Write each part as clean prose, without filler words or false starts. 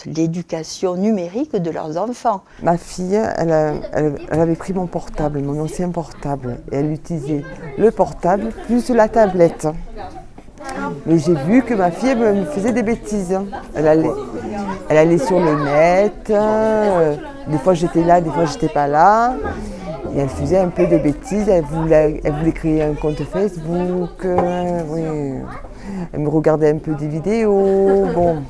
l'éducation numérique de leurs enfants. Ma fille, elle avait pris mon portable, mon ancien portable, et elle utilisait le portable plus la tablette. Mais j'ai vu que ma fille elle me faisait des bêtises. Elle allait sur le net, des fois j'étais là, des fois j'étais pas là. Et elle faisait un peu de bêtises, elle voulait créer un compte Facebook, oui. Elle me regardait un peu des vidéos, bon.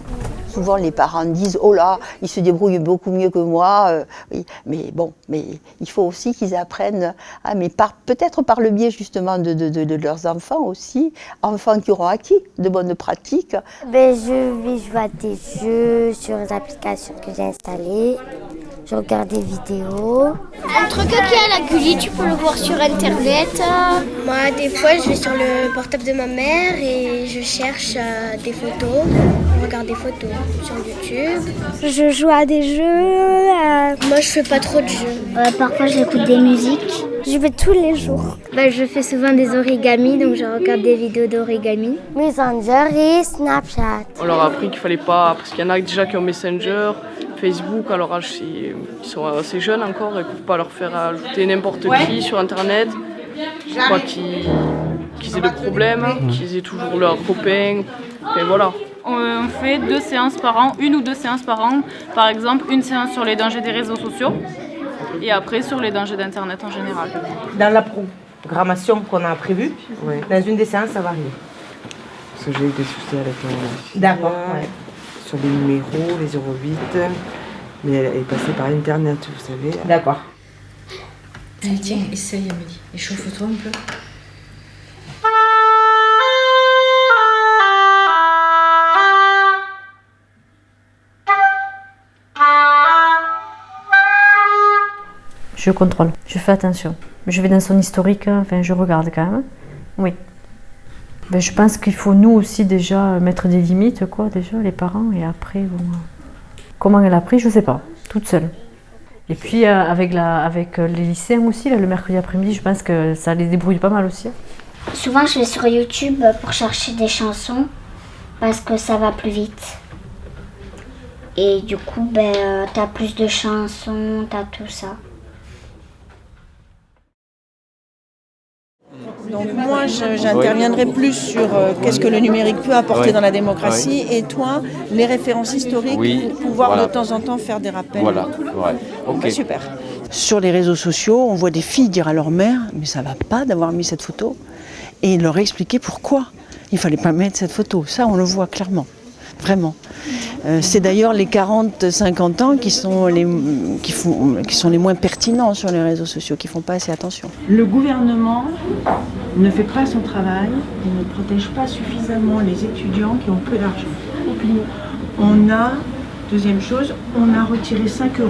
Souvent les parents disent « Oh là, ils se débrouillent beaucoup mieux que moi oui. Mais bon, mais il faut aussi qu'ils apprennent, mais peut-être par le biais justement de leurs enfants aussi, enfants qui auront acquis de bonnes pratiques. Je vais jouer à des jeux sur les applications que j'ai installées. Je regarde des vidéos. Un truc qui est à la Gulli, tu peux le voir sur internet. Moi, des fois, je vais sur le portable de ma mère et je cherche des photos. Je regarde des photos sur YouTube. Je joue à des jeux. Moi, je fais pas trop de jeux. Parfois, j'écoute des musiques. Je vais tous les jours. Je fais souvent des origamis, donc je regarde des vidéos d'origami. Messenger et Snapchat. On leur a appris qu'il fallait pas, parce qu'il y en a déjà qui ont Messenger, Facebook, à leur âge, ils sont assez jeunes encore, ils ne peuvent pas leur faire ajouter n'importe qui sur Internet. Je crois qu'ils aient des problèmes, qu'ils aient toujours leurs copains, et voilà. On fait 2 séances par an, 1 ou 2 séances par an. Par exemple, une séance sur les dangers des réseaux sociaux et après sur les dangers d'Internet en général. Dans la programmation qu'on a prévue, dans une des séances, ça varie. Parce que j'ai eu des soucis avec ma fille. D'accord. Sur les numéros, les 08, mais elle est passée par Internet, vous savez. D'accord. Allez, tiens, essaye Amélie, échauffe-toi un peu. Je contrôle, je fais attention. Je vais dans son historique, je regarde quand même. Oui. Je pense qu'il faut nous aussi déjà mettre des limites, déjà, les parents, et après, bon, comment elle a pris, je ne sais pas, toute seule. Et puis avec les lycéens aussi, le mercredi après-midi, je pense que ça les débrouille pas mal aussi. Souvent, je vais sur YouTube pour chercher des chansons, parce que ça va plus vite. Et du coup, t'as plus de chansons, t'as tout ça. Donc moi, j'interviendrai plus sur qu'est-ce que le numérique peut apporter dans la démocratie et toi, les références historiques pour pouvoir de temps en temps faire des rappels. Voilà, okay. Super. Sur les réseaux sociaux, on voit des filles dire à leur mère « mais ça va pas d'avoir mis cette photo » et leur expliquer pourquoi il fallait pas mettre cette photo. Ça, on le voit clairement, vraiment. C'est d'ailleurs les 40-50 ans qui sont les moins pertinents sur les réseaux sociaux, qui ne font pas assez attention. Le gouvernement ne fait pas son travail, il ne protège pas suffisamment les étudiants qui ont peu d'argent. Deuxième chose, on a retiré 5 €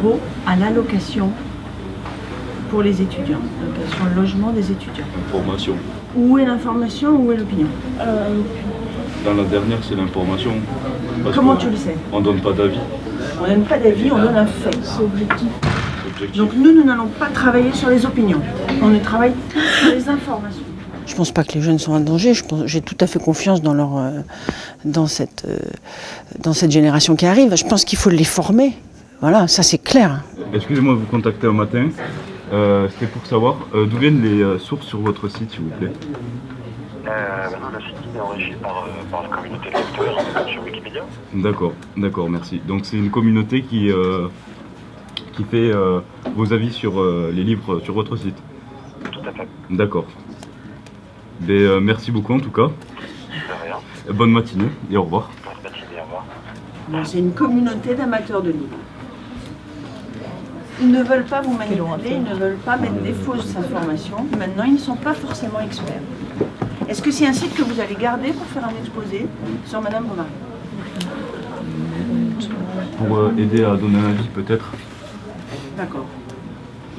à l'allocation pour les étudiants, l'allocation logement des étudiants. Information. Où est l'information, où est l'opinion? Dans la dernière, c'est l'information. Comment tu le sais? On ne donne pas d'avis. On ne donne pas d'avis, on donne un fait. C'est objectif. Donc nous n'allons pas travailler sur les opinions. On ne travaille sur les informations. Je ne pense pas que les jeunes sont en danger. J'ai tout à fait confiance dans cette génération qui arrive. Je pense qu'il faut les former. Voilà, ça c'est clair. Excusez-moi de vous contacter un matin. C'était pour savoir d'où viennent les sources sur votre site, s'il vous plaît. Le site est enrichi par la communauté de lecteurs sur Wikipédia. D'accord, merci. Donc c'est une communauté qui fait vos avis sur les livres sur votre site. Tout à fait. D'accord. Merci beaucoup en tout cas. De rien. Bonne matinée et au revoir. Bonne matinée, au revoir. C'est une communauté d'amateurs de livres. Ils ne veulent pas vous manipuler, ils ne veulent pas mettre des fausses informations. Maintenant, ils ne sont pas forcément experts. Est-ce que c'est un site que vous allez garder pour faire un exposé sur Madame Bovary? Pour aider à donner un avis peut-être. D'accord.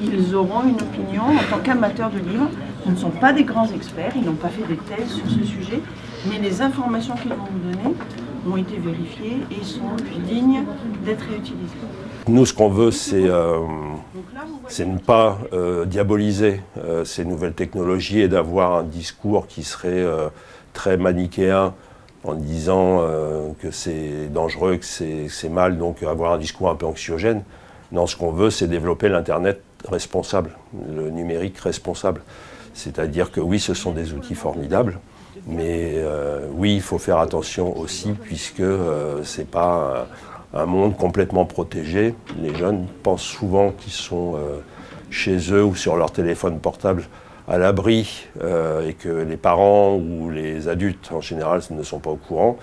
Ils auront une opinion en tant qu'amateurs de livres. Ce ne sont pas des grands experts, ils n'ont pas fait des thèses sur ce sujet, mais les informations qu'ils vont vous donner ont été vérifiées et sont dignes d'être réutilisées. Nous, ce qu'on veut, c'est ne pas diaboliser ces nouvelles technologies et d'avoir un discours qui serait très manichéen en disant que c'est dangereux, que c'est mal, donc avoir un discours un peu anxiogène. Non, ce qu'on veut, c'est développer l'Internet responsable, le numérique responsable. C'est-à-dire que oui, ce sont des outils formidables, mais oui, il faut faire attention aussi, puisque ce n'est pas un monde complètement protégé. Les jeunes pensent souvent qu'ils sont chez eux ou sur leur téléphone portable à l'abri et que les parents ou les adultes en général ne sont pas au courant.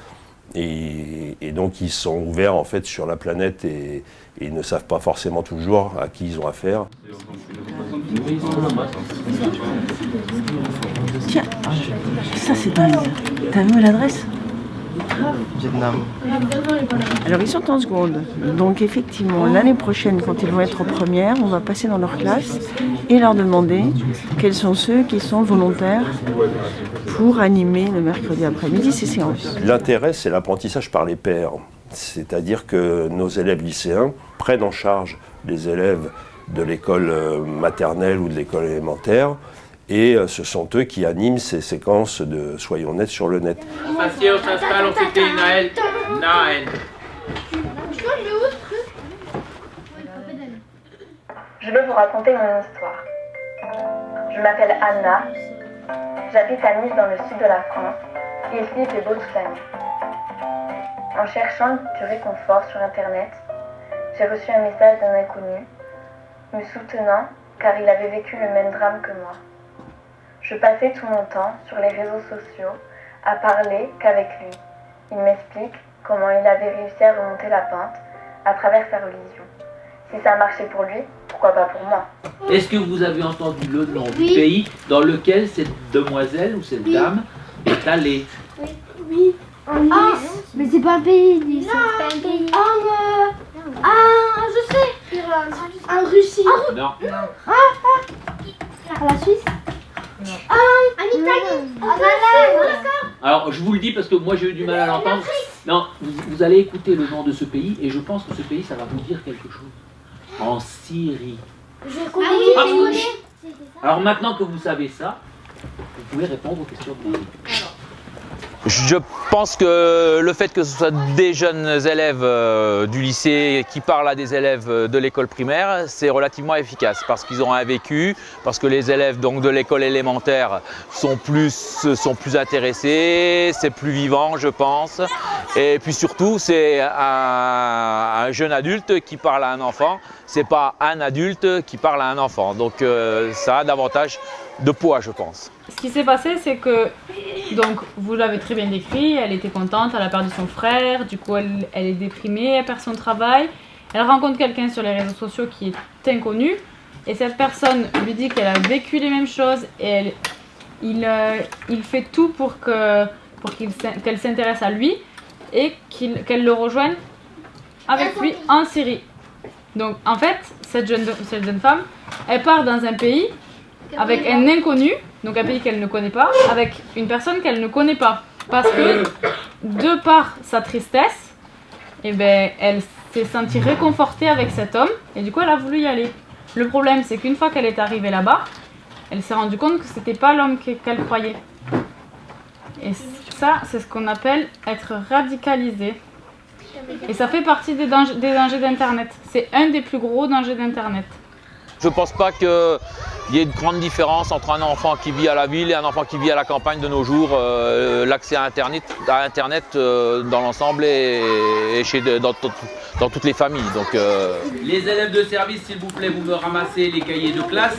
Et donc ils sont ouverts en fait sur la planète et ils ne savent pas forcément toujours à qui ils ont affaire. Tiens, ça c'est dingue. T'as vu l'adresse? Vietnam. Alors ils sont en seconde, donc effectivement l'année prochaine quand ils vont être en première, on va passer dans leur classe et leur demander quels sont ceux qui sont volontaires pour animer le mercredi après-midi ces séances. L'intérêt, c'est l'apprentissage par les pairs, c'est-à-dire que nos élèves lycéens prennent en charge les élèves de l'école maternelle ou de l'école élémentaire. Et ce sont eux qui animent ces séquences de Soyons Nets sur le net. On s'installe, on fait des Naël. Je vais vous raconter mon histoire. Je m'appelle Anna. J'habite à Nice dans le sud de la France. Et ici il fait beau toute l'année. En cherchant du réconfort sur Internet, j'ai reçu un message d'un inconnu, me soutenant car il avait vécu le même drame que moi. Je passais tout mon temps sur les réseaux sociaux à parler qu'avec lui. Il m'explique comment il avait réussi à remonter la pente à travers sa religion. Si ça a marché pour lui, pourquoi pas pour moi? Est-ce que vous avez entendu le nom du pays dans lequel cette demoiselle ou cette dame est allée? Oui. En Nice. Mais c'est pas un pays, Nice. Non, c'est pas un pays. Je sais. En Russie. Non. À la Suisse. En Italie. D'accord. Alors je vous le dis parce que moi j'ai eu du mal à l'entendre. Non, vous allez écouter le nom de ce pays et je pense que ce pays ça va vous dire quelque chose. En Syrie. Je connais. Alors maintenant que vous savez ça, vous pouvez répondre aux questions de Marie. Je pense que le fait que ce soit des jeunes élèves du lycée qui parlent à des élèves de l'école primaire, c'est relativement efficace parce qu'ils ont un vécu, parce que les élèves donc, de l'école élémentaire sont plus intéressés, c'est plus vivant je pense. Et puis surtout c'est un jeune adulte qui parle à un enfant, c'est pas un adulte qui parle à un enfant. Donc ça a davantage de poids je pense. Ce qui s'est passé, c'est que, donc, vous l'avez très bien décrit, elle était contente, elle a perdu son frère, du coup elle est déprimée, elle perd son travail, elle rencontre quelqu'un sur les réseaux sociaux qui est inconnu, et cette personne lui dit qu'elle a vécu les mêmes choses, et il fait tout pour qu'elle s'intéresse à lui, et qu'elle le rejoigne avec lui en Syrie. Donc en fait, cette jeune femme, elle part dans un pays avec un inconnu, donc un pays qu'elle ne connaît pas, avec une personne qu'elle ne connaît pas. Parce que, de par sa tristesse, eh ben, elle s'est sentie réconfortée avec cet homme, et du coup elle a voulu y aller. Le problème, c'est qu'une fois qu'elle est arrivée là-bas, elle s'est rendue compte que c'était pas l'homme qu'elle croyait. Et ça, c'est ce qu'on appelle être radicalisé. Et ça fait partie des dangers d'Internet. C'est un des plus gros dangers d'Internet. Je ne pense pas qu'il y ait une grande différence entre un enfant qui vit à la ville et un enfant qui vit à la campagne de nos jours. L'accès à Internet dans l'ensemble est dans toutes les familles. Donc, Les élèves de service, s'il vous plaît, vous me ramassez les cahiers de classe.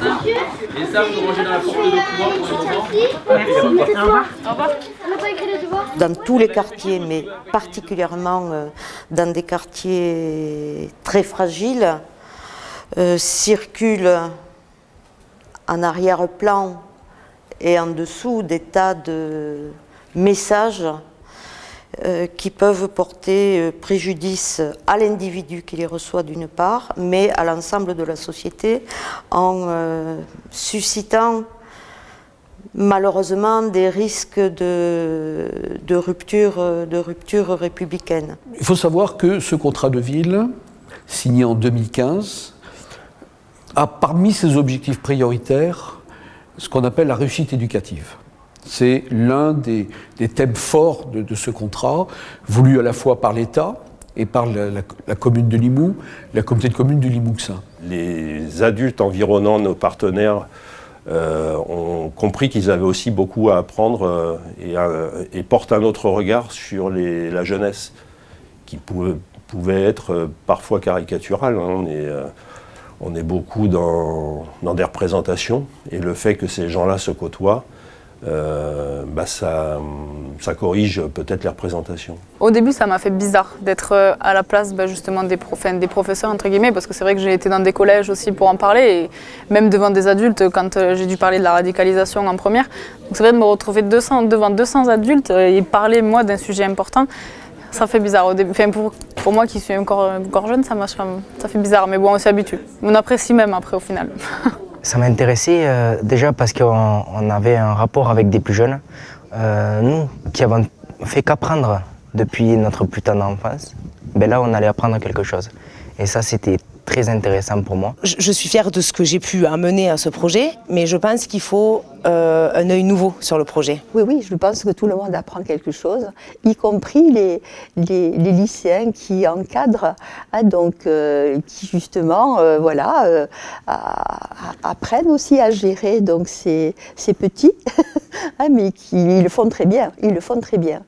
Et ça, vous le rangez dans la porte de couloir pour le moment. Merci. Au revoir. Au revoir. On n'a pas écrit les devoirs. Dans tous les quartiers, mais particulièrement dans des quartiers très fragiles, circulent en arrière-plan et en dessous des tas de messages qui peuvent porter préjudice à l'individu qui les reçoit d'une part, mais à l'ensemble de la société en suscitant malheureusement des risques de rupture républicaine. Il faut savoir que ce contrat de ville, signé en 2015, a parmi ses objectifs prioritaires ce qu'on appelle la réussite éducative. C'est l'un des thèmes forts de ce contrat, voulu à la fois par l'État et par la commune de Limoux, la communauté de communes du Limouxin. Les adultes environnant nos partenaires ont compris qu'ils avaient aussi beaucoup à apprendre et portent un autre regard sur la jeunesse, qui pouvait être parfois caricatural. Hein. On est beaucoup dans des représentations, et le fait que ces gens-là se côtoient, ça corrige peut-être les représentations. Au début, ça m'a fait bizarre d'être à la place justement des professeurs, entre guillemets, parce que c'est vrai que j'ai été dans des collèges aussi pour en parler, et même devant des adultes quand j'ai dû parler de la radicalisation en première. Donc c'est vrai de me retrouver devant 200 adultes et parler, moi, d'un sujet important, ça fait bizarre au début. Enfin, pour moi qui suis encore jeune, ça fait bizarre, mais bon, on s'y habitue. On apprécie même après au final. Ça m'a intéressé déjà parce qu'on avait un rapport avec des plus jeunes. Nous, qui avons fait qu'apprendre depuis notre plus tendre enfance, ben là on allait apprendre quelque chose. Et ça c'était très intéressant pour moi. Je suis fière de ce que j'ai pu amener à ce projet, mais je pense qu'il faut un œil nouveau sur le projet. Oui, je pense que tout le monde apprend quelque chose, y compris les lycéens qui encadrent, hein, donc qui justement apprennent aussi à gérer donc ces petits, hein, mais ils le font très bien.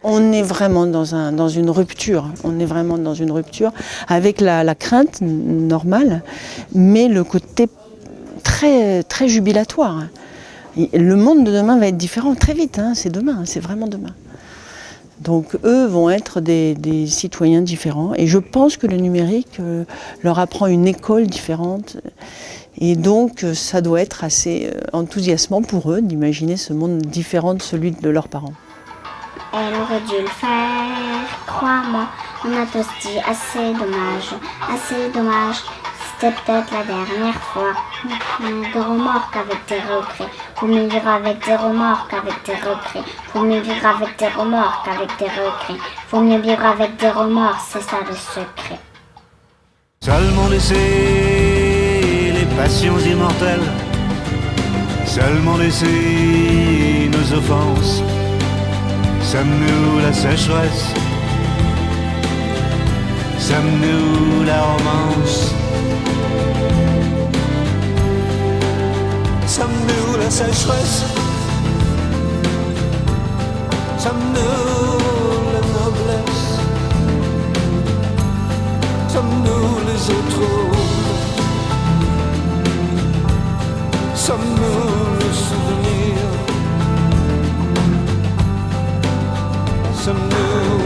On est vraiment dans une rupture. On est vraiment dans une rupture avec la crainte normale, mais le côté très, très jubilatoire. Le monde de demain va être différent très vite, hein, c'est demain, c'est vraiment demain. Donc eux vont être des citoyens différents, et je pense que le numérique leur apprend une école différente, et donc ça doit être assez enthousiasmant pour eux d'imaginer ce monde différent de celui de leurs parents. Elle aurait dû le faire, crois-moi, on a tous dit assez dommage. C'était peut-être la dernière fois. Des remorques avec des regrets. Faut mieux vivre avec des remorques qu'avec des regrets. Faut mieux vivre avec des remorques qu'avec des regrets. Faut mieux vivre avec des remords, c'est ça le secret. Seulement laisser les passions immortelles. Seulement laisser nos offenses. Sommes-nous la sécheresse? Sommes-nous la romance? Sommes-nous la sécheresse? Sommes-nous la noblesse? Sommes-nous les autres? Sommes-nous le souvenir? Sommes-nous